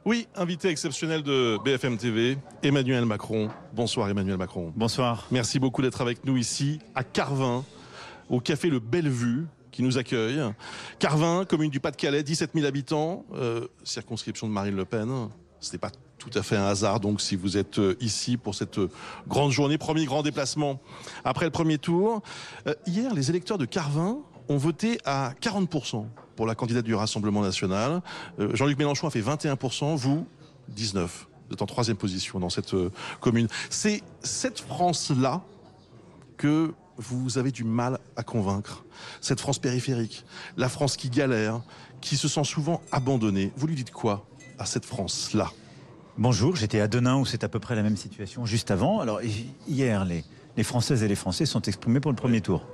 Oui, invité exceptionnel de BFM TV, Emmanuel Macron. Bonsoir Emmanuel Macron. Bonsoir. Merci beaucoup d'être avec nous ici à Carvin, au café Le Bellevue, qui nous accueille. Carvin, commune du Pas-de-Calais, 17 000 habitants, circonscription de Marine Le Pen. Ce n'est pas tout à fait un hasard, donc, si vous êtes ici pour cette grande journée, premier grand déplacement après le premier tour. Hier, les électeurs de Carvin ont voté à 40% pour la candidate du Rassemblement national. Jean-Luc Mélenchon a fait 21%, vous, 19%. Vous êtes en troisième position dans cette commune. C'est cette France-là que vous avez du mal à convaincre. Cette France périphérique, la France qui galère, qui se sent souvent abandonnée. Vous lui dites quoi à cette France-là? Bonjour, j'étais à Denain où c'est à peu près la même situation juste avant. Alors hier, les Françaises et les Français sont exprimés pour le premier tour.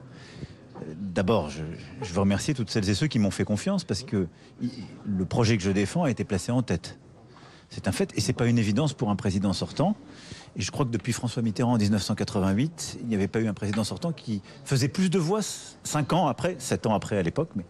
D'abord, je veux remercier toutes celles et ceux qui m'ont fait confiance parce que le projet que je défends a été placé en tête. C'est un fait et c'est pas une évidence pour un président sortant. Et je crois que depuis François Mitterrand en 1988, il n'y avait pas eu un président sortant qui faisait plus de voix 5 ans après, 7 ans après à l'époque, mais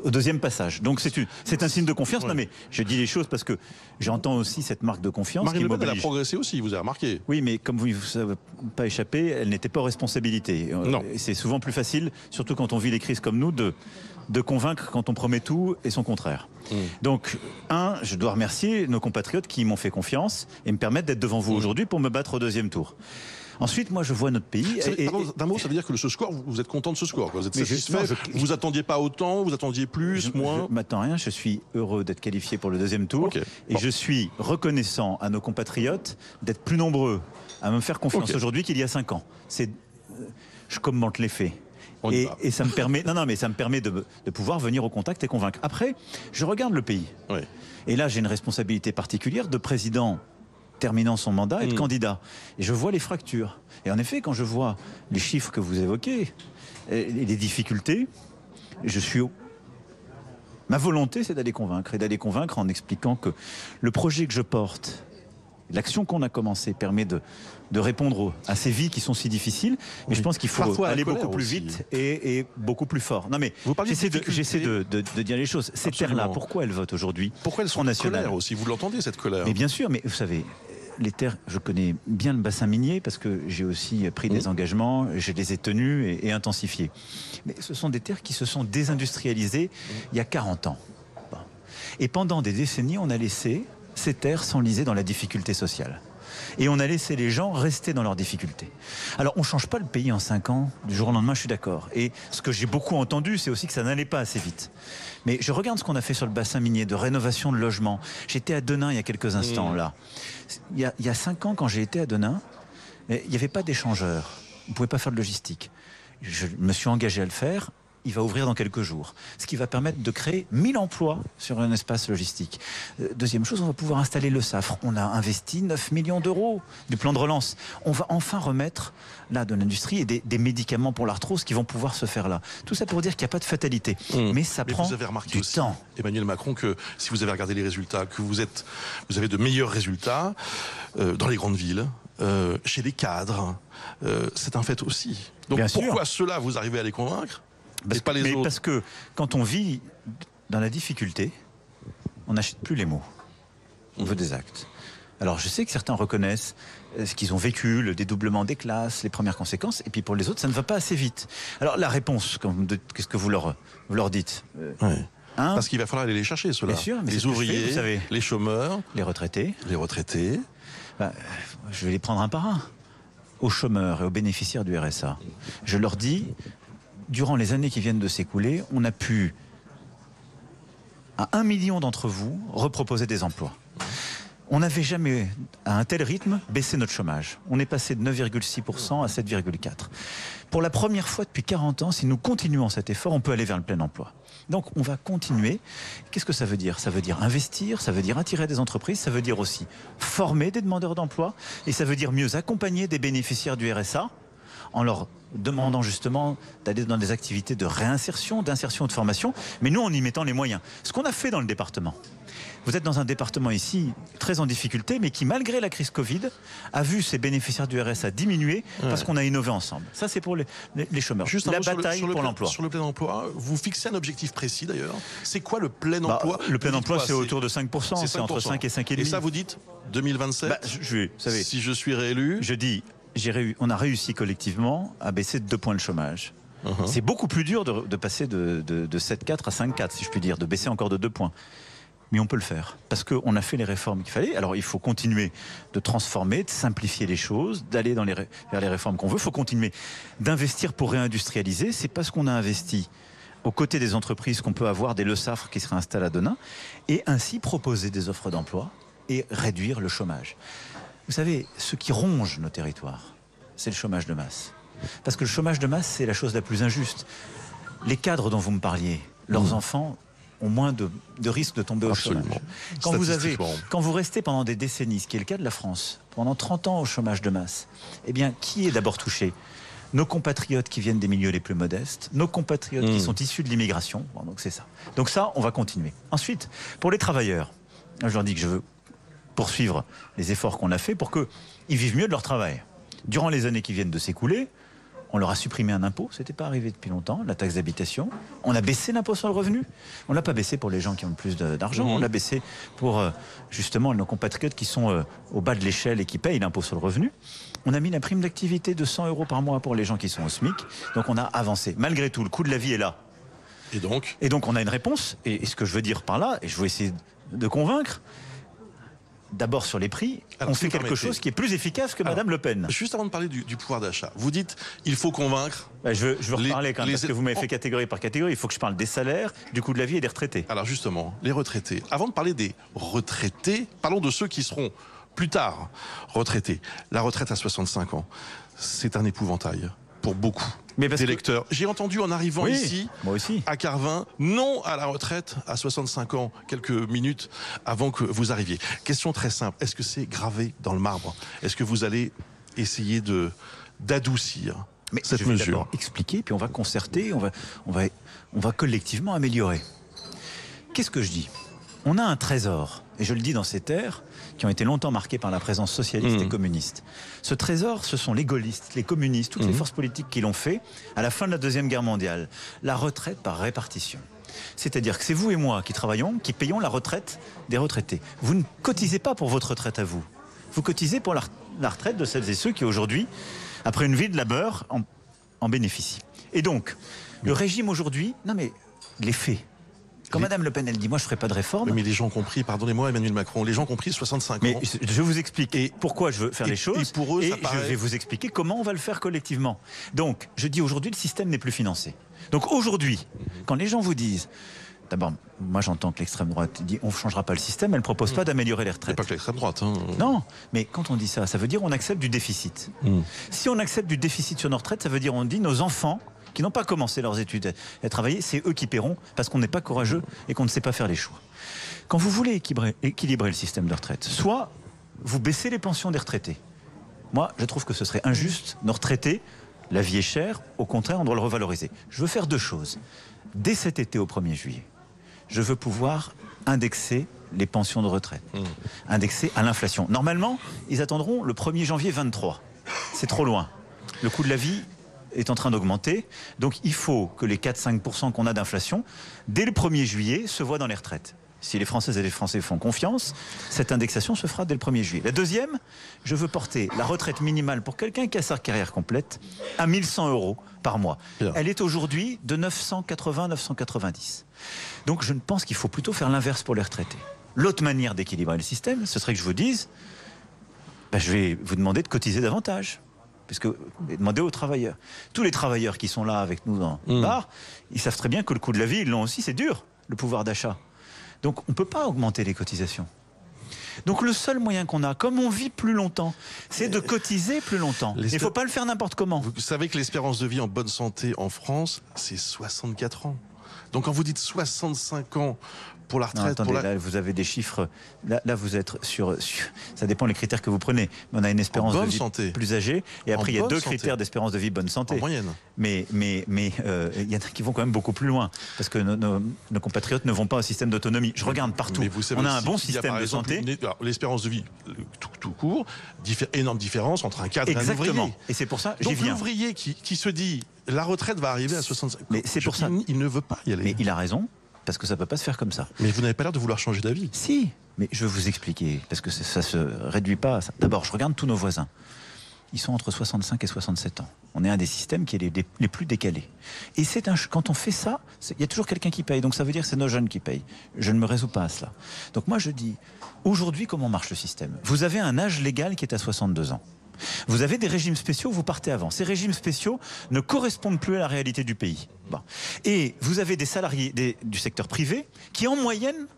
au deuxième passage. Donc c'est un signe de confiance. Ouais. Non mais je dis les choses parce que j'entends aussi cette marque de confiance. Marine Le Pen, elle a progressé aussi, vous avez remarqué. Oui, mais comme vous ne savez pas échappé, elle n'était pas aux responsabilités. Non. C'est souvent plus facile, surtout quand on vit les crises comme nous, de convaincre quand on promet tout et son contraire. Donc, je dois remercier nos compatriotes qui m'ont fait confiance et me permettent d'être devant vous aujourd'hui pour me battre au deuxième tour. Ensuite, moi, je vois notre pays. D'un mot, ça veut dire que ce score, vous êtes content de ce score, quoi. Vous êtes satisfait. Vous attendiez pas autant, vous attendiez plus, moins. Je m'attends à rien. Je suis heureux d'être qualifié pour le deuxième tour. Okay. Et je suis reconnaissant à nos compatriotes d'être plus nombreux à me faire confiance aujourd'hui qu'il y a 5 ans. Je commente les faits. Et ça me permet, mais ça me permet de pouvoir venir au contact et convaincre. Après, je regarde le pays. Ouais. Et là, j'ai une responsabilité particulière de président terminant son mandat et de candidat. Et je vois les fractures. Et en effet, quand je vois les chiffres que vous évoquez, et les difficultés, ma volonté, c'est d'aller convaincre. Et d'aller convaincre en expliquant que le projet que je porte, l'action qu'on a commencée permet de répondre à ces vies qui sont si difficiles. Mais je pense qu'il faut aller beaucoup plus vite et beaucoup plus fort. Non mais j'essaie de dire les choses. Ces terres-là, pourquoi elles votent aujourd'hui? Pourquoi elles sont en colère aussi? Vous l'entendez, cette colère? Mais bien sûr, mais vous savez, les terres, je connais bien le bassin minier parce que j'ai aussi pris des engagements, je les ai tenus et intensifiés. Mais ce sont des terres qui se sont désindustrialisées il y a 40 ans. Bon. Et pendant des décennies, on a laissé ces terres s'enliser dans la difficulté sociale. Et on a laissé les gens rester dans leurs difficultés. Alors, on ne change pas le pays en 5 ans, du jour au lendemain, je suis d'accord. Et ce que j'ai beaucoup entendu, c'est aussi que ça n'allait pas assez vite. Mais je regarde ce qu'on a fait sur le bassin minier, de rénovation de logements. J'étais à Denain il y a quelques instants, là. Il y a 5 ans, quand j'ai été à Denain, il n'y avait pas d'échangeur. On ne pouvait pas faire de logistique. Je me suis engagé à le faire. Il va ouvrir dans quelques jours, ce qui va permettre de créer 1000 emplois sur un espace logistique. Deuxième chose, on va pouvoir installer le SAFRE. On a investi 9 millions d'euros du plan de relance. On va enfin remettre là de l'industrie et des médicaments pour l'arthrose qui vont pouvoir se faire là. Tout ça pour dire qu'il n'y a pas de fatalité. Mais ça prend vous avez remarqué du aussi, temps. Emmanuel Macron, que si vous avez regardé les résultats, que vous avez de meilleurs résultats dans les grandes villes, chez les cadres, c'est un fait aussi. Donc pourquoi ceux-là, vous arrivez à les convaincre? Parce que quand on vit dans la difficulté, on n'achète plus les mots. On veut des actes. Alors je sais que certains reconnaissent ce qu'ils ont vécu, le dédoublement des classes, les premières conséquences, et puis pour les autres, ça ne va pas assez vite. Alors la réponse, qu'est-ce que vous leur dites? Parce qu'il va falloir aller les chercher, ceux-là. Bien sûr, mais les ouvriers, vous savez, les chômeurs, les retraités. Je vais les prendre un par un. Aux chômeurs et aux bénéficiaires du RSA, je leur dis, durant les années qui viennent de s'écouler, on a pu, à 1 million d'entre vous, reproposer des emplois. On n'avait jamais, à un tel rythme, baissé notre chômage. On est passé de 9,6% à 7,4%. Pour la première fois depuis 40 ans, si nous continuons cet effort, on peut aller vers le plein emploi. Donc on va continuer. Qu'est-ce que ça veut dire? Ça veut dire investir, ça veut dire attirer des entreprises, ça veut dire aussi former des demandeurs d'emploi, et ça veut dire mieux accompagner des bénéficiaires du RSA, en leur demandant justement d'aller dans des activités de réinsertion, d'insertion, de formation, mais nous en y mettant les moyens. Ce qu'on a fait dans le département. Vous êtes dans un département ici très en difficulté, mais qui, malgré la crise Covid, a vu ses bénéficiaires du RSA diminuer parce qu'on a innové ensemble. Ça, c'est pour les chômeurs. Juste la bataille pour l'emploi. Sur le plein emploi, vous fixez un objectif précis d'ailleurs. C'est quoi le plein emploi? Le plein emploi, c'est autour de 5%. C'est entre 5 et 5,5%. Et ça, vous dites 2027 vous savez, si je suis réélu? Je dis, on a réussi collectivement à baisser de 2 points le chômage. C'est beaucoup plus dur de passer de 7,4 à 5,4, si je puis dire, de baisser encore de 2 points. Mais on peut le faire, parce qu'on a fait les réformes qu'il fallait. Alors il faut continuer de transformer, de simplifier les choses, d'aller vers les réformes qu'on veut. Il faut continuer d'investir pour réindustrialiser. C'est parce qu'on a investi aux côtés des entreprises qu'on peut avoir des Le Saffre qui seraient installés à Denain, et ainsi proposer des offres d'emploi et réduire le chômage. Vous savez, ce qui ronge nos territoires, c'est le chômage de masse. Parce que le chômage de masse, c'est la chose la plus injuste. Les cadres dont vous me parliez, leurs enfants ont moins de risques de tomber au chômage. Quand vous restez pendant des décennies, ce qui est le cas de la France, pendant 30 ans au chômage de masse, eh bien, qui est d'abord touché? Nos compatriotes qui viennent des milieux les plus modestes, nos compatriotes qui sont issus de l'immigration. Bon, donc c'est ça. Donc ça, on va continuer. Ensuite, pour les travailleurs, je leur dis que je veux poursuivre les efforts qu'on a faits pour qu'ils vivent mieux de leur travail. Durant les années qui viennent de s'écouler, on leur a supprimé un impôt, ce n'était pas arrivé depuis longtemps, la taxe d'habitation. On a baissé l'impôt sur le revenu. On ne l'a pas baissé pour les gens qui ont le plus d'argent, on l'a baissé pour justement nos compatriotes qui sont au bas de l'échelle et qui payent l'impôt sur le revenu. On a mis la prime d'activité de 100 € par mois pour les gens qui sont au SMIC. Donc on a avancé. Malgré tout, le coût de la vie est là. Et donc on a une réponse. Et ce que je veux dire par là, et je vais essayer de convaincre, d'abord sur les prix, on fait quelque chose qui est plus efficace que Madame Le Pen. Juste avant de parler du pouvoir d'achat, vous dites il faut convaincre. Je veux reparler quand même, parce que vous m'avez fait catégorie par catégorie. Il faut que je parle des salaires, du coût de la vie et des retraités. Alors justement, les retraités. Avant de parler des retraités, parlons de ceux qui seront plus tard retraités. La retraite à 65 ans, c'est un épouvantail pour beaucoup d'électeurs. J'ai entendu en arrivant ici, moi aussi, à Carvin, non à la retraite à 65 ans, quelques minutes avant que vous arriviez. Question très simple, est-ce que c'est gravé dans le marbre? Est-ce que vous allez essayer d'adoucir cette mesure? Je vais d'abord expliquer, puis on va concerter, on va collectivement améliorer. Qu'est-ce que je dis? On a un trésor, et je le dis dans ces terres qui ont été longtemps marquées par la présence socialiste et communiste. Ce trésor, ce sont les gaullistes, les communistes, toutes les forces politiques qui l'ont fait à la fin de la Deuxième Guerre mondiale. La retraite par répartition. C'est-à-dire que c'est vous et moi qui travaillons, qui payons la retraite des retraités. Vous ne cotisez pas pour votre retraite à vous. Vous cotisez pour la retraite de celles et ceux qui aujourd'hui, après une vie de labeur, en bénéficient. Et donc, le régime aujourd'hui, non mais les faits. Quand Madame Le Pen, elle dit, moi je ne ferai pas de réforme. Mais les gens ont compris, pardonnez-moi Emmanuel Macron, les gens ont compris 65 ans. Mais je vous explique pourquoi je veux faire les choses. Et pour eux, ça paraît... je vais vous expliquer comment on va le faire collectivement. Donc, je dis aujourd'hui, le système n'est plus financé. Donc aujourd'hui, quand les gens vous disent, d'abord, moi j'entends que l'extrême droite dit, on ne changera pas le système, elle ne propose pas d'améliorer les retraites. Pas que l'extrême droite. Non, mais quand on dit ça, ça veut dire on accepte du déficit. Si on accepte du déficit sur nos retraites, ça veut dire on dit nos enfants qui n'ont pas commencé leurs études à travailler, c'est eux qui paieront parce qu'on n'est pas courageux et qu'on ne sait pas faire les choix. Quand vous voulez équilibrer le système de retraite, soit vous baissez les pensions des retraités. Moi, je trouve que ce serait injuste. Nos retraités, la vie est chère, au contraire, on doit le revaloriser. Je veux faire 2 choses. Dès cet été au 1er juillet, je veux pouvoir indexer les pensions de retraite, indexer à l'inflation. Normalement, ils attendront le 1er janvier 23. C'est trop loin. Le coût de la vie est en train d'augmenter. Donc il faut que les 4-5% qu'on a d'inflation, dès le 1er juillet, se voient dans les retraites. Si les Françaises et les Français font confiance, cette indexation se fera dès le 1er juillet. La deuxième, je veux porter la retraite minimale pour quelqu'un qui a sa carrière complète à 1 100 € par mois. Bien. Elle est aujourd'hui de 980-990. Donc je pense qu'il faut plutôt faire l'inverse pour les retraités. L'autre manière d'équilibrer le système, ce serait que je vous dise, je vais vous demander de cotiser davantage. Puisque demandez aux travailleurs. Tous les travailleurs qui sont là avec nous dans le bar, ils savent très bien que le coût de la vie, ils l'ont aussi, c'est dur, le pouvoir d'achat. Donc on ne peut pas augmenter les cotisations. Donc le seul moyen qu'on a, comme on vit plus longtemps, c'est de cotiser plus longtemps. Il ne faut pas le faire n'importe comment. Vous savez que l'espérance de vie en bonne santé en France, c'est 64 ans. Donc quand vous dites 65 ans pour la retraite... Non, attendez, là, vous avez des chiffres. Là vous êtes sur... Ça dépend des critères que vous prenez. Mais on a une espérance de vie santé. plus âgée. Et après, il y a deux critères d'espérance de vie bonne santé. En moyenne. Mais il y en a qui vont quand même beaucoup plus loin. Parce que nos compatriotes ne vont pas au système d'autonomie. Je regarde partout. On a un bon système de santé. L'espérance de vie tout court, énorme différence entre un cadre et un ouvrier. Exactement. Et c'est pour ça, j'y viens. L'ouvrier qui se dit la retraite va arriver à 65 ans. Mais c'est pour ça. Il ne veut pas y aller. Mais il a raison. Parce que ça ne peut pas se faire comme ça. Mais vous n'avez pas l'air de vouloir changer d'avis. Si, mais je vais vous expliquer, parce que ça ne se réduit pas à ça. D'abord, je regarde tous nos voisins. Ils sont entre 65 et 67 ans. On est un des systèmes qui est les plus décalés. Et quand on fait ça, il y a toujours quelqu'un qui paye. Donc ça veut dire que c'est nos jeunes qui payent. Je ne me résous pas à cela. Donc moi je dis, aujourd'hui, comment marche le système ? Vous avez un âge légal qui est à 62 ans. Vous avez des régimes spéciaux, vous partez avant. Ces régimes spéciaux ne correspondent plus à la réalité du pays. Bon. Et vous avez des salariés du secteur privé qui, en moyenne,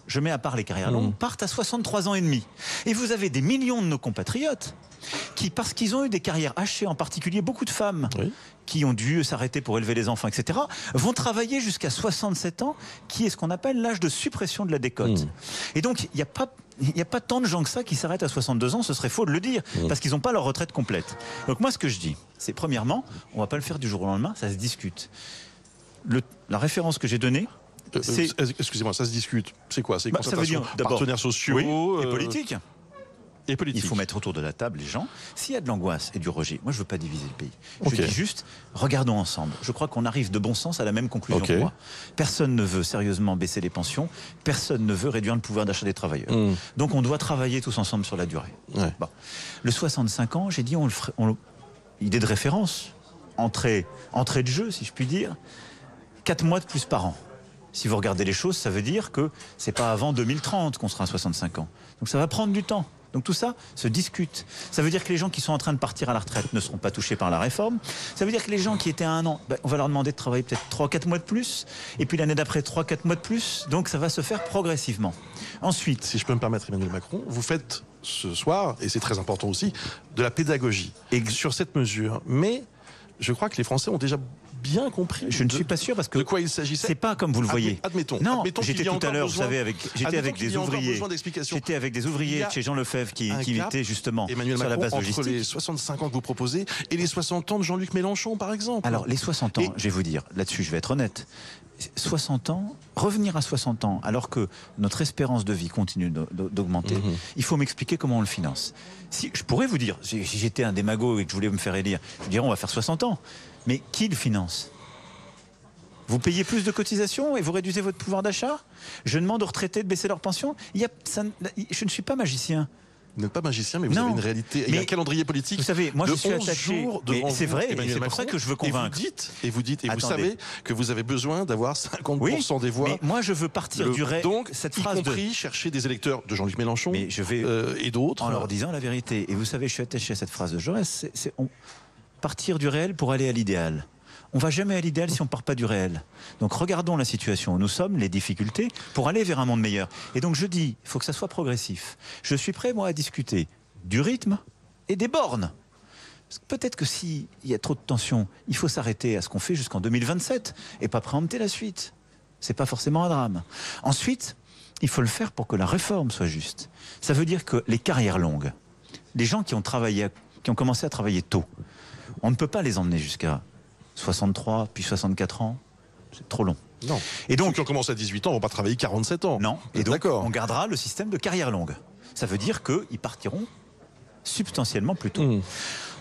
je mets à part les carrières longues, partent à 63 ans et demi. Et vous avez des millions de nos compatriotes qui, parce qu'ils ont eu des carrières hachées, en particulier beaucoup de femmes, qui ont dû s'arrêter pour élever les enfants, etc., vont travailler jusqu'à 67 ans, qui est ce qu'on appelle l'âge de suppression de la décote. Et donc, il n'y a pas tant de gens que ça qui s'arrêtent à 62 ans, ce serait faux de le dire, parce qu'ils n'ont pas leur retraite complète. Donc moi, ce que je dis, c'est premièrement, on ne va pas le faire du jour au lendemain, ça se discute. La référence que j'ai donnée, excusez-moi, ça se discute. C'est quoi? C'est ça veut dire partenaires sociaux et politiques. Et politique. Il faut mettre autour de la table les gens. S'il y a de l'angoisse et du rejet, moi je ne veux pas diviser le pays. Je dis juste, regardons ensemble. Je crois qu'on arrive de bon sens à la même conclusion que moi. Personne ne veut sérieusement baisser les pensions. Personne ne veut réduire le pouvoir d'achat des travailleurs. Donc on doit travailler tous ensemble sur la durée. Bon. Le 65 ans, j'ai dit, idée de référence, entrée de jeu, si je puis dire, 4 mois de plus par an. Si vous regardez les choses, ça veut dire que c'est pas avant 2030 qu'on sera à 65 ans. Donc ça va prendre du temps. Donc tout ça se discute. Ça veut dire que les gens qui sont en train de partir à la retraite ne seront pas touchés par la réforme. Ça veut dire que les gens qui étaient à 1 an, on va leur demander de travailler peut-être 3-4 mois de plus. Et puis l'année d'après, 3-4 mois de plus. Donc ça va se faire progressivement. Ensuite... Si je peux me permettre, Emmanuel Macron, vous faites ce soir, et c'est très important aussi, de la pédagogie sur cette mesure. Mais je crois que les Français ont déjà bien compris. Je ne suis pas sûr parce que de quoi il s'agissait. C'est pas comme vous le voyez. Admettons. Non, j'étais tout à l'heure, vous savez, j'étais avec des ouvriers. J'étais avec des ouvriers chez Jean Lefebvre qui étaient justement Emmanuel sur la base Macron, logistique. entre les 65 ans que vous proposez et les 60 ans de Jean-Luc Mélenchon, par exemple. Alors, les 60 ans, je vais vous dire, là-dessus, je vais être honnête. 60 ans, revenir à 60 ans, alors que notre espérance de vie continue d'augmenter, il faut m'expliquer comment on le finance. Si, je pourrais vous dire, si j'étais un démago et que je voulais me faire élire, je dirais on va faire 60 ans. Mais qui le finance ? Vous payez plus de cotisations et vous réduisez votre pouvoir d'achat ? Je demande aux retraités de baisser leur pension ? Je ne suis pas magicien. Vous n'êtes pas magicien, mais vous avez une réalité. Il y a un calendrier politique. Vous savez, moi je suis attaché. C'est vrai, c'est pour ça que je veux convaincre. Et vous savez que vous avez besoin d'avoir 50% des voix. Mais moi je veux partir du réel. Donc, y compris chercher des électeurs de Jean-Luc Mélenchon et d'autres. En leur disant la vérité. Et vous savez, je suis attaché à cette phrase de Jaurès. Partir du réel pour aller à l'idéal. On ne va jamais à l'idéal si on ne part pas du réel. Donc regardons la situation où nous sommes, les difficultés, pour aller vers un monde meilleur. Et donc je dis, il faut que ça soit progressif. Je suis prêt, moi, à discuter du rythme et des bornes. Parce que peut-être que s'il y a trop de tension, il faut s'arrêter à ce qu'on fait jusqu'en 2027 et pas préempter la suite. C'est pas forcément un drame. Ensuite, il faut le faire pour que la réforme soit juste. Ça veut dire que les carrières longues, les gens qui ont commencé à travailler tôt, on ne peut pas les emmener jusqu'à 63, puis 64 ans, c'est trop long. Non. Et donc, ceux qui ont commencé à 18 ans ne vont pas travailler 47 ans. Non. Et donc, on gardera le système de carrière longue. Ça veut dire qu'ils partiront substantiellement plus tôt.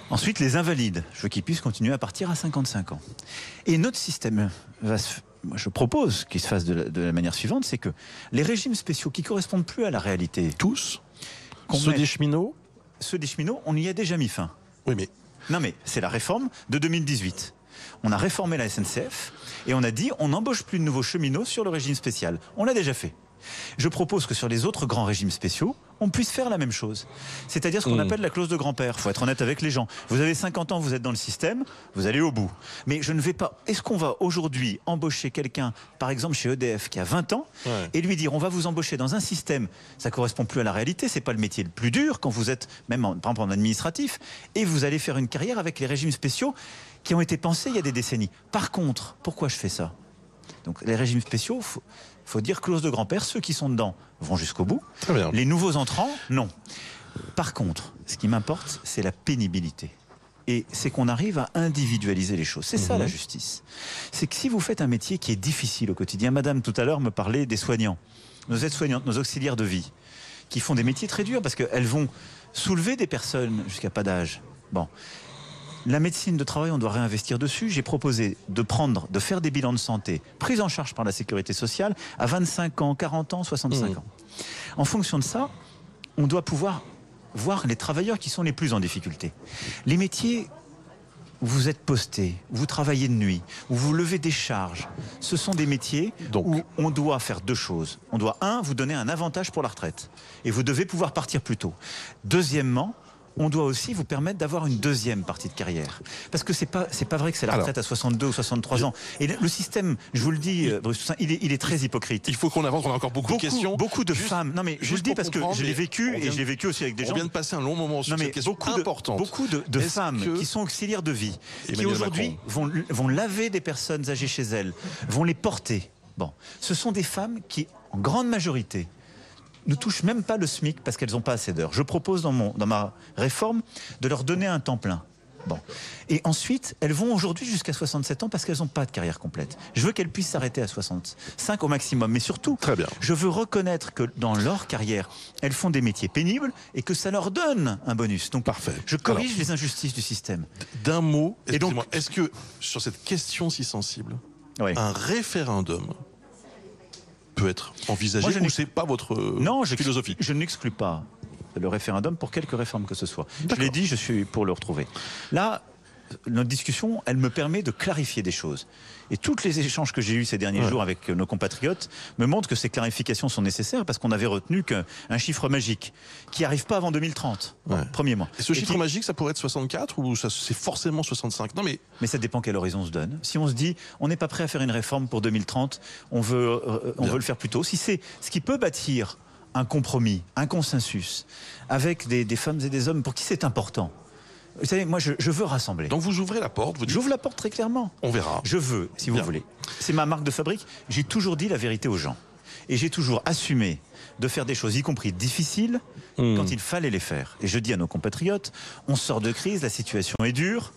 Ensuite, les invalides, je veux qu'ils puissent continuer à partir à 55 ans. Et notre système, moi, je propose qu'il se fasse de la manière suivante, c'est que les régimes spéciaux qui ne correspondent plus à la réalité... Tous Ceux des cheminots on y a déjà mis fin. Oui, mais... Non, mais c'est la réforme de 2018. On a réformé la SNCF et on a dit on n'embauche plus de nouveaux cheminots sur le régime spécial. On l'a déjà fait. Je propose que sur les autres grands régimes spéciaux, on puisse faire la même chose. C'est-à-dire ce qu'on appelle la clause de grand-père. Il faut être honnête avec les gens. Vous avez 50 ans, vous êtes dans le système, vous allez au bout. Mais je ne vais pas... Est-ce qu'on va aujourd'hui embaucher quelqu'un, par exemple chez EDF, qui a 20 ans, et lui dire on va vous embaucher dans un système, ça ne correspond plus à la réalité, c'est pas le métier le plus dur quand vous êtes, même par exemple en administratif, et vous allez faire une carrière avec les régimes spéciaux qui ont été pensés il y a des décennies. Par contre, pourquoi je fais ça ? Donc les régimes spéciaux, faut dire clause de grand-père, ceux qui sont dedans vont jusqu'au bout. Très bien. Les nouveaux entrants, non. Par contre, ce qui m'importe, c'est la pénibilité. Et c'est qu'on arrive à individualiser les choses. C'est ça la justice. C'est que si vous faites un métier qui est difficile au quotidien, madame tout à l'heure me parlait des soignants, nos aides-soignantes, nos auxiliaires de vie, qui font des métiers très durs parce qu'elles vont soulever des personnes jusqu'à pas d'âge. Bon. La médecine de travail, on doit réinvestir dessus. J'ai proposé de faire des bilans de santé pris en charge par la sécurité sociale à 25 ans, 40 ans, 65 ans. En fonction de ça, on doit pouvoir voir les travailleurs qui sont les plus en difficulté. Les métiers où vous êtes posté, où vous travaillez de nuit, où vous levez des charges, ce sont des métiers où on doit faire deux choses. On doit, vous donner un avantage pour la retraite. Et vous devez pouvoir partir plus tôt. Deuxièmement, on doit aussi vous permettre d'avoir une deuxième partie de carrière. Parce que c'est pas vrai que c'est la retraite à 62 ou 63 ans. Et le système, je vous le dis, Bruce Toussaint, il est très hypocrite. Il faut qu'on avance, on a encore beaucoup de questions. Beaucoup de femmes. Non mais je vous le dis parce que je l'ai vécu et je l'ai vécu aussi avec des gens. On vient de passer un long moment sur cette question importante. Beaucoup de femmes qui sont auxiliaires de vie, qui aujourd'hui vont laver des personnes âgées chez elles, vont les porter. Bon, ce sont des femmes qui, en grande majorité, ne touchent même pas le SMIC parce qu'elles n'ont pas assez d'heures. Je propose dans ma réforme de leur donner un temps plein. Bon. Et ensuite, elles vont aujourd'hui jusqu'à 67 ans parce qu'elles n'ont pas de carrière complète. Je veux qu'elles puissent s'arrêter à 65 au maximum. Mais surtout, très bien, je veux reconnaître que dans leur carrière, elles font des métiers pénibles et que ça leur donne un bonus. Donc, parfait. Je corrige les injustices du système. D'un mot, excusez-moi, est-ce que sur cette question si sensible, un référendum peut être envisagé ou c'est pas votre philosophie? Je n'exclus pas le référendum pour quelque réforme que ce soit. Je l'ai dit, je suis pour le retrouver. Là, notre discussion, elle me permet de clarifier des choses. Et tous les échanges que j'ai eus ces derniers jours avec nos compatriotes me montrent que ces clarifications sont nécessaires parce qu'on avait retenu qu'un chiffre magique qui n'arrive pas avant 2030, premier mois. Et ce chiffre magique, ça pourrait être 64 ou c'est forcément 65? Non mais ça dépend quel horizon on se donne. Si on se dit, on n'est pas prêt à faire une réforme pour 2030, on veut le faire plus tôt. Si c'est ce qui peut bâtir un compromis, un consensus avec des femmes et des hommes pour qui c'est important. Vous savez, moi, je veux rassembler. Donc vous ouvrez la porte, vous dites... J'ouvre la porte très clairement. On verra. Je veux, si vous voulez. C'est ma marque de fabrique. J'ai toujours dit la vérité aux gens. Et j'ai toujours assumé de faire des choses, y compris difficiles, quand il fallait les faire. Et je dis à nos compatriotes, on sort de crise, la situation est dure.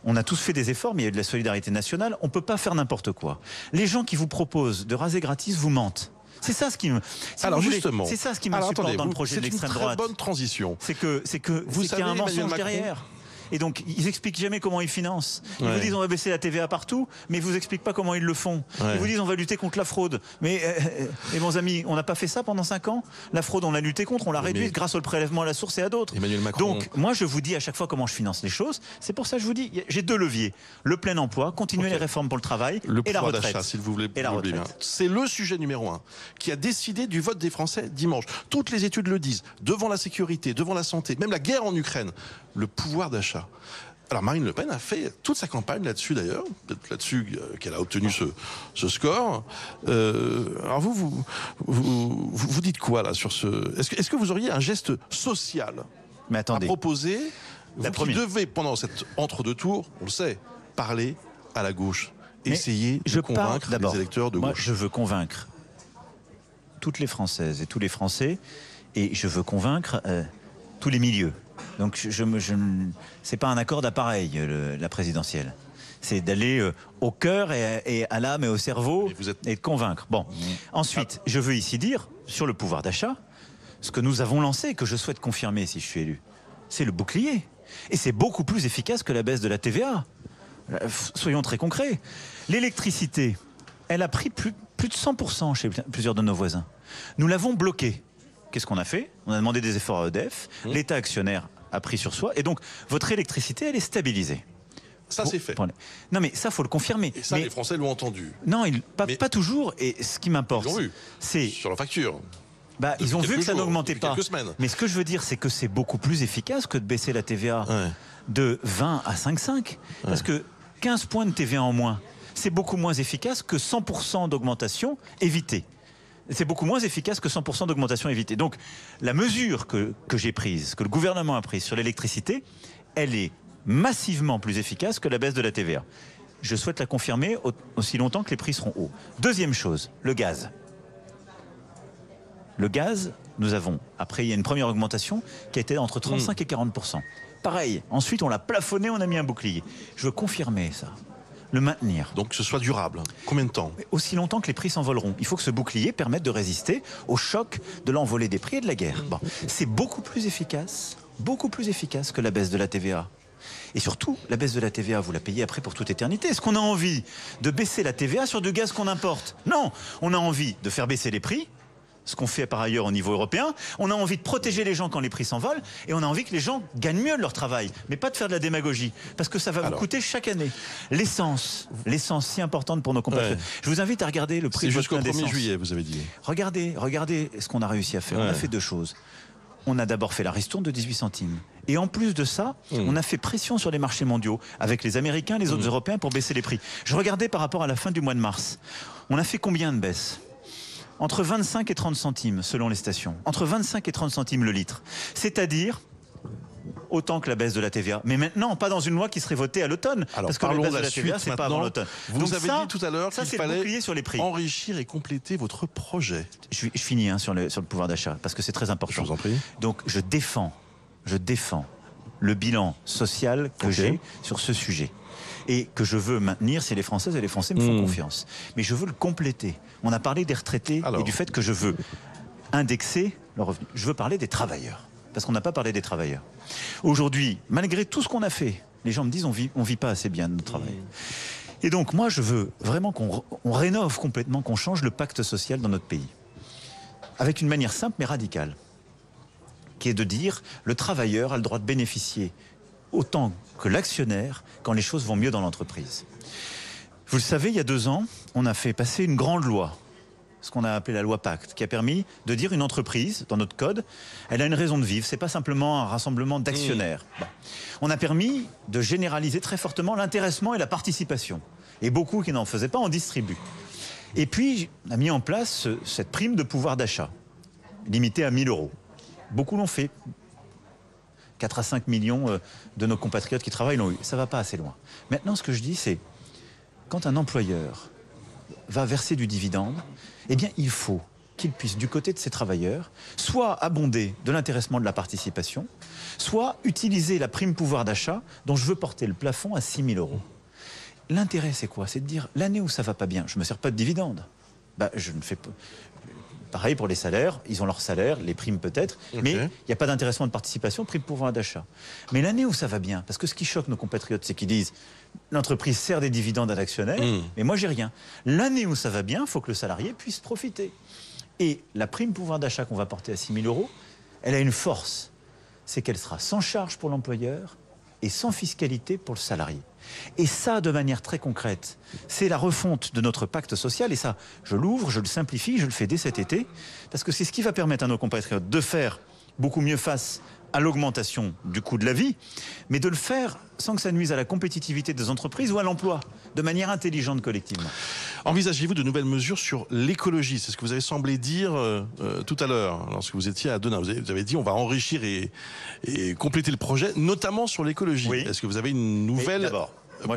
On a tous fait des efforts, mais il y a eu de la solidarité nationale. On ne peut pas faire n'importe quoi. Les gens qui vous proposent de raser gratis vous mentent. C'est ça ce qui me. Alors justement, c'est ça ce qui m'insupporte dans le projet de l'extrême droite. C'est une très bonne transition. C'est qu'il y a un mensonge derrière. Et donc, ils expliquent jamais comment ils financent. Ils vous disent on va baisser la TVA partout, mais ils vous expliquent pas comment ils le font. Ils vous disent on va lutter contre la fraude. Mais, mes bons amis, on n'a pas fait ça pendant 5 ans. La fraude, on l'a lutté contre, on l'a réduite grâce au prélèvement à la source et à d'autres. Emmanuel Macron. Donc, moi, je vous dis à chaque fois comment je finance les choses. C'est pour ça que je vous dis, j'ai 2 leviers. Le plein emploi, continuer les réformes pour le travail et la retraite. D'achat, s'il vous plaît. Et la retraite. C'est le sujet numéro 1 qui a décidé du vote des Français dimanche. Toutes les études le disent. Devant la sécurité, devant la santé, même la guerre en Ukraine, le pouvoir d'achat. Alors Marine Le Pen a fait toute sa campagne là-dessus d'ailleurs, peut-être là-dessus qu'elle a obtenu ce score. Alors vous dites quoi là sur ce... Est-ce que vous auriez un geste social à proposer, vous qui devez pendant cet entre-deux-tours, on le sait, parler à la gauche, essayer de convaincre les électeurs de gauche? Moi, je veux convaincre toutes les Françaises et tous les Français, et je veux convaincre tous les milieux. Donc c'est pas un accord d'appareil, la présidentielle. C'est d'aller au cœur et à l'âme et au cerveau et de convaincre. Bon. Ensuite, je veux ici dire, sur le pouvoir d'achat, ce que nous avons lancé et que je souhaite confirmer si je suis élu, c'est le bouclier. Et c'est beaucoup plus efficace que la baisse de la TVA. Soyons très concrets. L'électricité, elle a pris plus de 100% chez plusieurs de nos voisins. Nous l'avons bloquée. Qu'est-ce qu'on a fait? On a demandé des efforts à EDF. L'État actionnaire a pris sur soi. Et donc, votre électricité, elle est stabilisée. Ça, c'est fait. Non, mais ça, faut le confirmer. Et ça, les Français l'ont entendu. Non, pas toujours. Et ce qui m'importe, c'est... Sur la facture. Ils ont vu que ça n'augmentait pas. Mais ce que je veux dire, c'est que c'est beaucoup plus efficace que de baisser la TVA de 20 à 5,5. Parce que 15 points de TVA en moins, c'est beaucoup moins efficace que 100% d'augmentation évitée. C'est beaucoup moins efficace que 100% d'augmentation évitée. Donc, la mesure que j'ai prise, que le gouvernement a prise sur l'électricité, elle est massivement plus efficace que la baisse de la TVA. je souhaite la confirmer aussi longtemps que les prix seront hauts. Deuxième chose, le gaz. Le gaz, nous avons, après il y a une première augmentation qui a été entre 35 et 40%. Pareil, ensuite on l'a plafonné, on a mis un bouclier. Je veux confirmer ça, le maintenir. Donc que ce soit durable. Combien de temps? Aussi longtemps que les prix s'envoleront. Il faut que ce bouclier permette de résister au choc de l'envolée des prix et de la guerre. Bon, c'est beaucoup plus efficace que la baisse de la TVA. Et surtout, la baisse de la TVA, vous la payez après pour toute éternité. Est-ce qu'on a envie de baisser la TVA sur du gaz qu'on importe? Non, on a envie de faire baisser les prix, ce qu'on fait par ailleurs au niveau européen. On a envie de protéger les gens quand les prix s'envolent et on a envie que les gens gagnent mieux de leur travail, mais pas de faire de la démagogie, parce que ça va vous coûter chaque année. L'essence si importante pour nos compatriotes. Je vous invite à regarder le prix de votre plein d'essence. C'est jusqu'au 1er juillet, vous avez dit. Regardez ce qu'on a réussi à faire. On a fait deux choses. On a d'abord fait la ristourne de 18 centimes. Et en plus de ça, on a fait pression sur les marchés mondiaux avec les Américains, les autres Européens pour baisser les prix. Je regardais par rapport à la fin du mois de mars. On a fait combien de baisses? Entre 25 et 30 centimes selon les stations. Entre 25 et 30 centimes le litre. C'est-à-dire autant que la baisse de la TVA. Mais maintenant, pas dans une loi qui serait votée à l'automne. Parce que la baisse de la TVA, c'est pas avant l'automne. Vous avez dit tout à l'heure qu'il fallait sur les prix. Enrichir et compléter votre projet. Je finis sur le pouvoir d'achat, parce que c'est très important. Je vous en prie. Donc je défends le bilan social que j'ai sur ce sujet. Et que je veux maintenir si les Françaises et les Français me font confiance. Mais je veux le compléter. On a parlé des retraités et du fait que je veux indexer le revenu. Je veux parler des travailleurs. Parce qu'on n'a pas parlé des travailleurs. Aujourd'hui, malgré tout ce qu'on a fait, les gens me disent on vit pas assez bien de notre travail. Et donc moi je veux vraiment qu'on rénove complètement, qu'on change le pacte social dans notre pays. Avec une manière simple mais radicale. Qui est de dire le travailleur a le droit de bénéficier autant que l'actionnaire quand les choses vont mieux dans l'entreprise. Vous le savez, il y a 2 ans, on a fait passer une grande loi, ce qu'on a appelé la loi Pacte, qui a permis de dire une entreprise, dans notre code, elle a une raison de vivre, c'est pas simplement un rassemblement d'actionnaires. Bon. On a permis de généraliser très fortement l'intéressement et la participation. Et beaucoup qui n'en faisaient pas en distribuent. Et puis, on a mis en place cette prime de pouvoir d'achat, limitée à 1 000 €. Beaucoup l'ont fait. 4 à 5 millions de nos compatriotes qui travaillent l'ont eu. Ça ne va pas assez loin. Maintenant, ce que je dis, c'est quand un employeur va verser du dividende, eh bien, il faut qu'il puisse, du côté de ses travailleurs, soit abonder de l'intéressement de la participation, soit utiliser la prime pouvoir d'achat dont je veux porter le plafond à 6 000 €. L'intérêt, c'est quoi? C'est de dire, l'année où ça ne va pas bien, je ne me sers pas de dividende. Je ne fais pas... Pareil pour les salaires, ils ont leur salaire, les primes peut-être, mais il n'y a pas d'intéressement de participation, prime pouvoir d'achat. Mais l'année où ça va bien, parce que ce qui choque nos compatriotes, c'est qu'ils disent l'entreprise sert des dividendes à l'actionnaire, mais moi j'ai rien. L'année où ça va bien, il faut que le salarié puisse profiter. Et la prime pouvoir d'achat qu'on va porter à 6 000 €, elle a une force, c'est qu'elle sera sans charge pour l'employeur et sans fiscalité pour le salarié. Et ça, de manière très concrète, c'est la refonte de notre pacte social. Et ça, je l'ouvre, je le simplifie, je le fais dès cet été, parce que c'est ce qui va permettre à nos compatriotes de faire beaucoup mieux face à l'augmentation du coût de la vie, mais de le faire sans que ça nuise à la compétitivité des entreprises ou à l'emploi, de manière intelligente collectivement. Envisagez-vous de nouvelles mesures sur l'écologie? C'est ce que vous avez semblé dire tout à l'heure, lorsque vous étiez à Denain. Vous avez dit on va enrichir et compléter le projet, notamment sur l'écologie. Oui. Est-ce que vous avez une nouvelle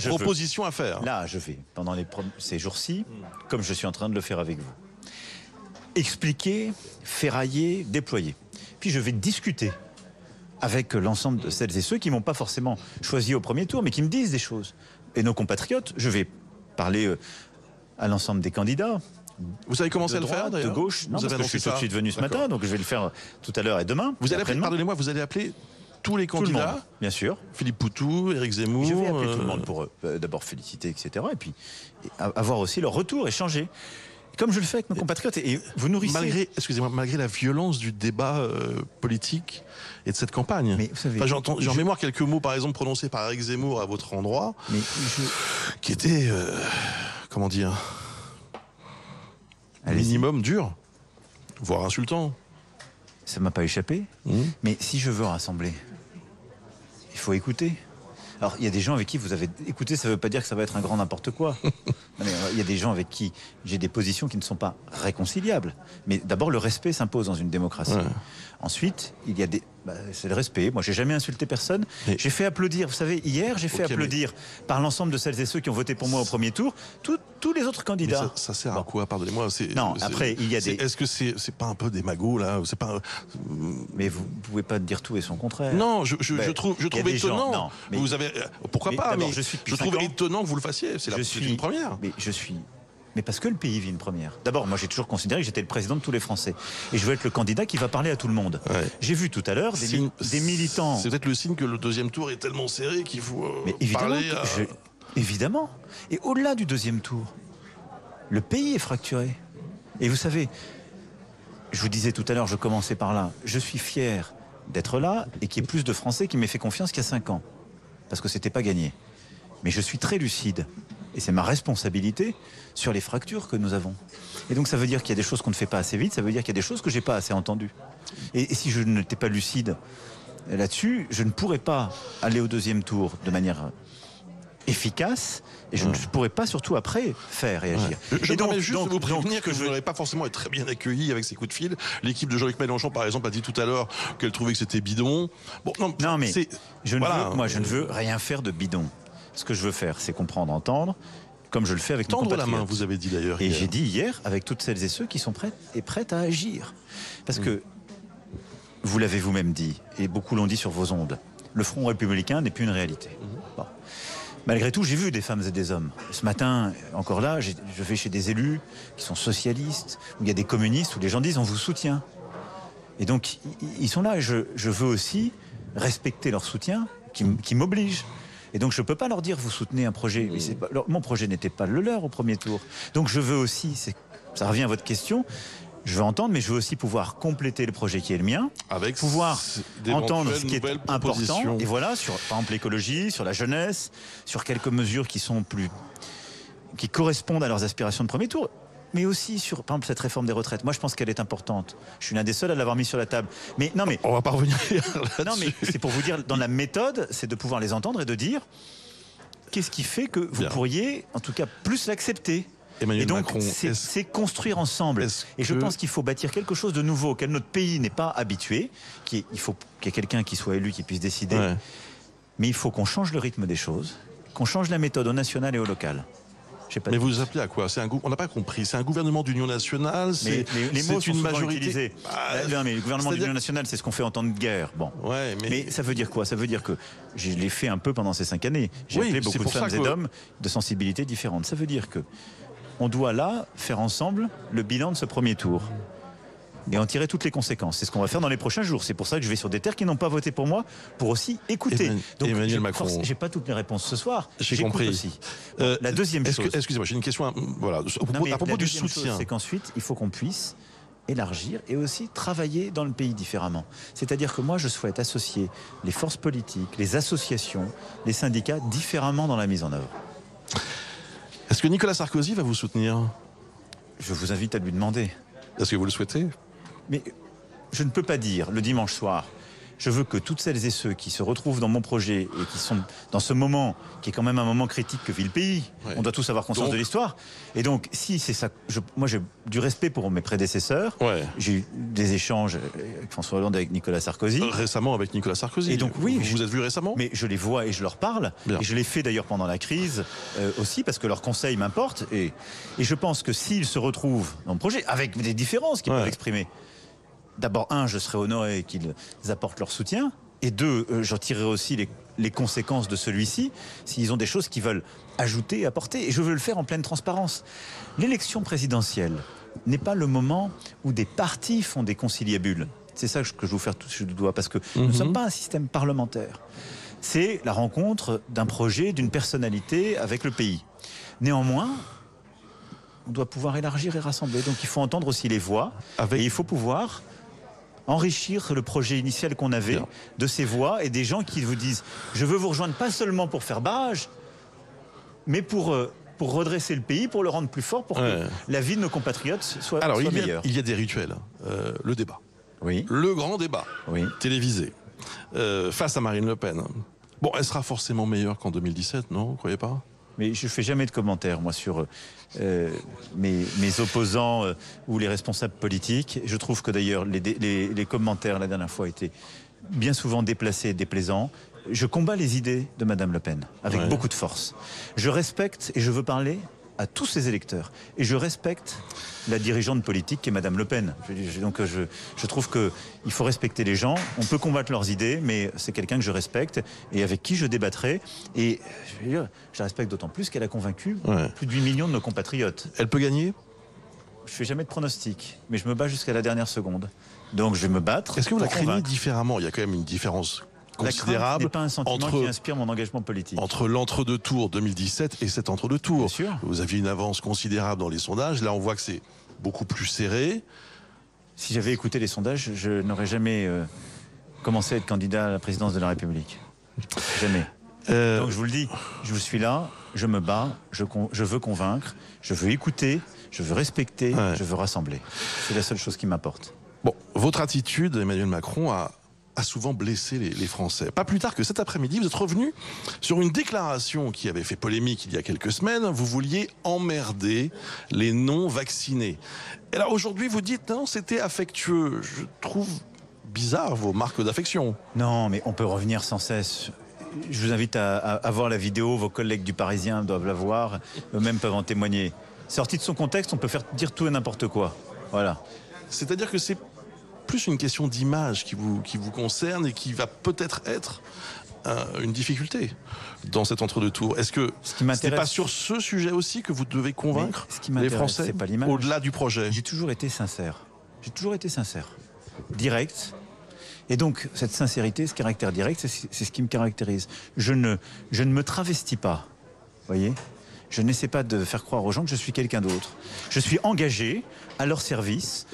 proposition à faire? Là, je vais, pendant ces jours-ci, comme je suis en train de le faire avec vous, expliquer, ferrailler, déployer. Puis je vais discuter avec l'ensemble de celles et ceux qui ne m'ont pas forcément choisi au premier tour, mais qui me disent des choses. Et nos compatriotes, je vais parler à l'ensemble des candidats. Vous avez commencé à le faire, d'ailleurs? De gauche, non, parce que je suis tout de suite venu ce matin, donc je vais le faire tout à l'heure et demain. Vous allez appeler, pardonnez-moi, vous allez appeler tous les candidats? Tout le monde, bien sûr. Philippe Poutou, Éric Zemmour... Je vais appeler tout le monde pour d'abord féliciter, etc. Et puis avoir aussi leur retour, échanger. Comme je le fais avec nos compatriotes, et vous nourrissez... Malgré la violence du débat politique et de cette campagne. Mais vous savez, j'ai en mémoire quelques mots, par exemple, prononcés par Éric Zemmour à votre endroit, qui étaient, comment dire, minimum dur, voire insultant. Ça ne m'a pas échappé, mais si je veux rassembler, il faut écouter. Alors, il y a des gens avec qui vous avez écouté, ça ne veut pas dire que ça va être un grand n'importe quoi. Il y a des gens avec qui j'ai des positions qui ne sont pas réconciliables. Mais d'abord, le respect s'impose dans une démocratie. Ouais. Ensuite, il y a C'est le respect. Moi, j'ai jamais insulté personne. J'ai fait applaudir. Vous savez, hier, j'ai fait applaudir par l'ensemble de celles et ceux qui ont voté pour moi au premier tour, tous les autres candidats. Mais ça sert à quoi, pardonnez-moi? Non, après, il y a des... Est-ce que c'est pas un peu des magots, là? C'est pas... Mais vous pouvez pas dire tout et son contraire. Non, je trouve étonnant. Non, mais... Vous avez... Pourquoi pas? Mais je trouve étonnant que vous le fassiez. C'est une première. Mais parce que le pays vit une première. D'abord, moi j'ai toujours considéré que j'étais le président de tous les Français. Et je veux être le candidat qui va parler à tout le monde. Ouais. J'ai vu tout à l'heure des militants... C'est peut-être le signe que le deuxième tour est tellement serré qu'il faut parler à... Évidemment. Et au-delà du deuxième tour, le pays est fracturé. Et vous savez, je vous disais tout à l'heure, je commençais par là, je suis fier d'être là et qu'il y ait plus de Français qui m'aient fait confiance qu'il y a 5 ans. Parce que c'était pas gagné. Mais je suis très lucide. Et c'est ma responsabilité sur les fractures que nous avons. Et donc ça veut dire qu'il y a des choses qu'on ne fait pas assez vite, ça veut dire qu'il y a des choses que j'ai pas assez entendues. Et si je n'étais pas lucide là-dessus, je ne pourrais pas aller au deuxième tour de manière efficace, et je ne pourrais pas surtout après faire et agir. Je permets juste de vous prévenir que je n'aurais pas forcément être très bien accueilli avec ces coups de fil. L'équipe de Jean-Luc Mélenchon, par exemple, a dit tout à l'heure qu'elle trouvait que c'était bidon. Bon, non mais je ne veux rien faire de bidon. Ce que je veux faire, c'est comprendre, entendre, comme je le fais avec nos compatriotes. Tendre la main, vous avez dit d'ailleurs. Et j'ai dit hier, avec toutes celles et ceux qui sont prêts à agir. Parce que, vous l'avez vous-même dit, et beaucoup l'ont dit sur vos ondes, le Front républicain n'est plus une réalité. Bon. Malgré tout, j'ai vu des femmes et des hommes. Ce matin, encore là, je vais chez des élus qui sont socialistes, où il y a des communistes, où les gens disent on vous soutient. Et donc, ils sont là. Et je veux aussi respecter leur soutien qui m'oblige. Et donc je ne peux pas leur dire vous soutenez un projet. Mais mon projet n'était pas le leur au premier tour. Donc je veux aussi, ça revient à votre question, je veux entendre, mais je veux aussi pouvoir compléter le projet qui est le mien, avec pouvoir entendre ce qui est important. Et voilà, sur par exemple l'écologie, sur la jeunesse, sur quelques mesures qui correspondent à leurs aspirations de premier tour. Mais aussi sur, par exemple, cette réforme des retraites. Moi, je pense qu'elle est importante. Je suis l'un des seuls à l'avoir mis sur la table. Mais non, mais on va pas revenir là-dessus. Non, mais c'est pour vous dire, dans la méthode, c'est de pouvoir les entendre et de dire qu'est-ce qui fait que vous pourriez, en tout cas, plus l'accepter. Emmanuel et donc, Macron, c'est construire ensemble. Et je pense qu'il faut bâtir quelque chose de nouveau auquel notre pays n'est pas habitué. Il faut qu'il y ait quelqu'un qui soit élu, qui puisse décider. Ouais. Mais il faut qu'on change le rythme des choses, qu'on change la méthode au national et au local. Mais vous appelez à quoi? On n'a pas compris. C'est un gouvernement d'union nationale. Les mots sont une majorité. Non, mais le gouvernement d'union nationale, c'est ce qu'on fait en temps de guerre. Bon. Ouais, mais ça veut dire quoi? Ça veut dire que je l'ai fait un peu pendant ces 5 années. J'ai appelé beaucoup de femmes et d'hommes de sensibilités différentes. Ça veut dire que on doit là faire ensemble le bilan de ce premier tour. Et en tirer toutes les conséquences. C'est ce qu'on va faire dans les prochains jours. C'est pour ça que je vais sur des terres qui n'ont pas voté pour moi, pour aussi écouter. Donc, Emmanuel Macron. J'ai pas toutes les réponses ce soir. J'ai compris aussi. La deuxième chose. Excusez-moi, j'ai une question. Voilà, à propos du soutien. C'est qu'ensuite, il faut qu'on puisse élargir et aussi travailler dans le pays différemment. C'est-à-dire que moi, je souhaite associer les forces politiques, les associations, les syndicats différemment dans la mise en œuvre. Est-ce que Nicolas Sarkozy va vous soutenir? Je vous invite à lui demander. Est-ce que vous le souhaitez? Mais je ne peux pas dire le dimanche soir, je veux que toutes celles et ceux qui se retrouvent dans mon projet et qui sont dans ce moment, qui est quand même un moment critique que vit le pays, on doit tous avoir conscience de l'histoire. Et donc, si c'est ça, moi j'ai du respect pour mes prédécesseurs. J'ai eu des échanges avec François Hollande, avec Nicolas Sarkozy. Récemment avec Nicolas Sarkozy. Et donc oui, vous vous êtes vu récemment? Mais je les vois et je leur parle. Bien. Et je l'ai fait d'ailleurs pendant la crise aussi, parce que leurs conseils m'importent. Et je pense que s'ils se retrouvent dans le projet, avec des différences qu'ils peuvent exprimer, d'abord, je serai honoré qu'ils apportent leur soutien. Et 2, j'en tirerai aussi les conséquences de celui-ci, s'ils ont des choses qu'ils veulent ajouter et apporter. Et je veux le faire en pleine transparence. L'élection présidentielle n'est pas le moment où des partis font des conciliabules. C'est ça que je veux vous faire toucher du doigt, parce que nous ne sommes pas un système parlementaire. C'est la rencontre d'un projet, d'une personnalité avec le pays. Néanmoins, on doit pouvoir élargir et rassembler. Donc il faut entendre aussi les voix. Et il faut pouvoir enrichir le projet initial qu'on avait de ces voix et des gens qui vous disent je veux vous rejoindre pas seulement pour faire barrage, mais pour redresser le pays, pour le rendre plus fort, pour que la vie de nos compatriotes soit meilleure. Il y a des rituels. Le débat. Oui. Le grand débat. Télévisé. Face à Marine Le Pen. Bon, elle sera forcément meilleure qu'en 2017, non? Vous croyez pas? Mais je ne fais jamais de commentaires, moi, sur mes opposants ou les responsables politiques. Je trouve que d'ailleurs, les commentaires la dernière fois étaient bien souvent déplacé et déplaisant. Je combats les idées de Madame Le Pen avec beaucoup de force. Je respecte et je veux parler à tous ces électeurs. Et je respecte la dirigeante politique qui est Madame Le Pen. Donc je trouve qu'il faut respecter les gens. On peut combattre leurs idées, mais c'est quelqu'un que je respecte et avec qui je débattrai. Et je la respecte d'autant plus qu'elle a convaincu plus de 8 millions de nos compatriotes. Elle peut gagner ? Je ne fais jamais de pronostic, mais je me bats jusqu'à la dernière seconde. Donc je vais me battre. Est-ce que vous la craignez convaincre différemment ? Il y a quand même une différence considérable. n'est pas un sentiment qui inspire mon engagement politique. Entre l'entre-deux tours 2017 et cet entre-deux tours. Bien sûr. Vous aviez une avance considérable dans les sondages. Là, on voit que c'est beaucoup plus serré. Si j'avais écouté les sondages, je n'aurais jamais commencé à être candidat à la présidence de la République. Jamais. Donc je vous le dis, je suis là, je me bats, je veux convaincre, je veux écouter, je veux respecter, je veux rassembler. C'est la seule chose qui m'apporte. Bon, votre attitude, Emmanuel Macron, a souvent blessé les Français. Pas plus tard que cet après-midi, vous êtes revenu sur une déclaration qui avait fait polémique il y a quelques semaines. Vous vouliez emmerder les non-vaccinés. Et alors aujourd'hui, vous dites, non, c'était affectueux. Je trouve bizarre vos marques d'affection. Non, mais on peut revenir sans cesse. Je vous invite à voir la vidéo, vos collègues du Parisien doivent la voir, eux-mêmes peuvent en témoigner. Sorti de son contexte, on peut faire dire tout et n'importe quoi. Voilà. C'est-à-dire que c'est plus une question d'image qui vous concerne et qui va peut-être être une difficulté dans cet entre-deux tours. Est-ce que ce n'est pas sur ce sujet aussi que vous devez convaincre les Français, c'est pas l'image. Au-delà du projet? J'ai toujours été sincère. J'ai toujours été sincère. Direct. Et donc, cette sincérité, ce caractère direct, c'est ce qui me caractérise. Je ne me travestis pas. Vous voyez ? Je n'essaie pas de faire croire aux gens que je suis quelqu'un d'autre. Je suis engagé à leur service,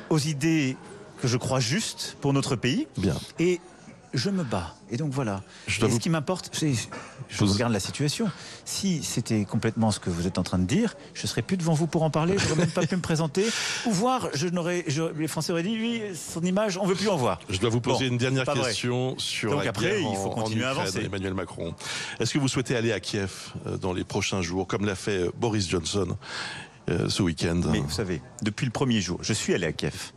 aux idées que je crois justes pour notre pays. Bien. Et je me bats. Et donc voilà. Ce qui m'importe, c'est... Je regarde la situation. Si c'était complètement ce que vous êtes en train de dire, je ne serais plus devant vous pour en parler, je n'aurais même pas pu me présenter. Ou voir, les Français auraient dit, lui, son image, on ne veut plus en voir. Je dois vous poser une dernière question sur donc la après, guerre il faut continuer à avancer. Emmanuel Macron. Est-ce que vous souhaitez aller à Kiev dans les prochains jours, comme l'a fait Boris Johnson ce week-end? Mais vous savez, depuis le premier jour, je suis allé à Kiev.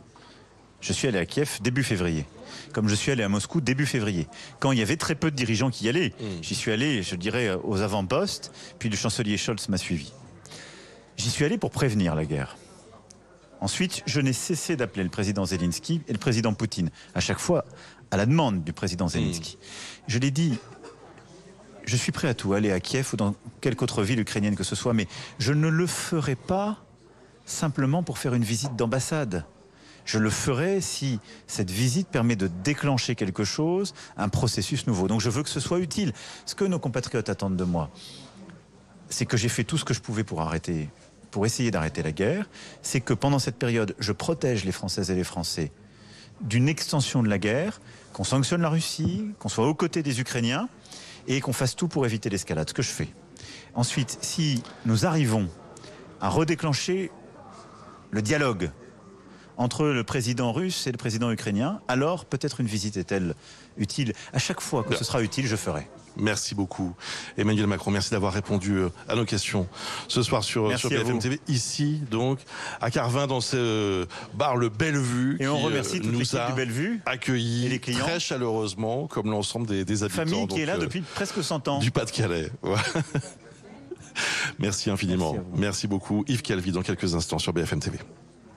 Je suis allé à Kiev début février. Comme je suis allé à Moscou début février. Quand il y avait très peu de dirigeants qui y allaient, j'y suis allé, je dirais, aux avant-postes, puis le chancelier Scholz m'a suivi. J'y suis allé pour prévenir la guerre. Ensuite, je n'ai cessé d'appeler le président Zelensky et le président Poutine, à chaque fois à la demande du président Zelensky. Je l'ai dit, je suis prêt à tout, aller à Kiev ou dans quelque autre ville ukrainienne que ce soit, mais je ne le ferai pas simplement pour faire une visite d'ambassade. Je le ferai si cette visite permet de déclencher quelque chose, un processus nouveau. Donc je veux que ce soit utile. Ce que nos compatriotes attendent de moi, c'est que j'ai fait tout ce que je pouvais pour essayer d'arrêter la guerre. C'est que pendant cette période, je protège les Françaises et les Français d'une extension de la guerre, qu'on sanctionne la Russie, qu'on soit aux côtés des Ukrainiens et qu'on fasse tout pour éviter l'escalade, ce que je fais. Ensuite, si nous arrivons à redéclencher le dialogue entre le président russe et le président ukrainien, alors peut-être une visite est-elle utile. À chaque fois que ce sera utile, je ferai. Merci beaucoup, Emmanuel Macron. Merci d'avoir répondu à nos questions ce soir sur BFM TV. Ici, donc, à Carvin, dans ce bar Le Bellevue. Et on remercie toute l'équipe du Bellevue accueilli et les clients très chaleureusement, comme l'ensemble des habitants. Famille qui est là depuis presque 100 ans. Du Pas-de-Calais. Merci infiniment. Merci, merci beaucoup. Yves Calvi, dans quelques instants sur BFM TV.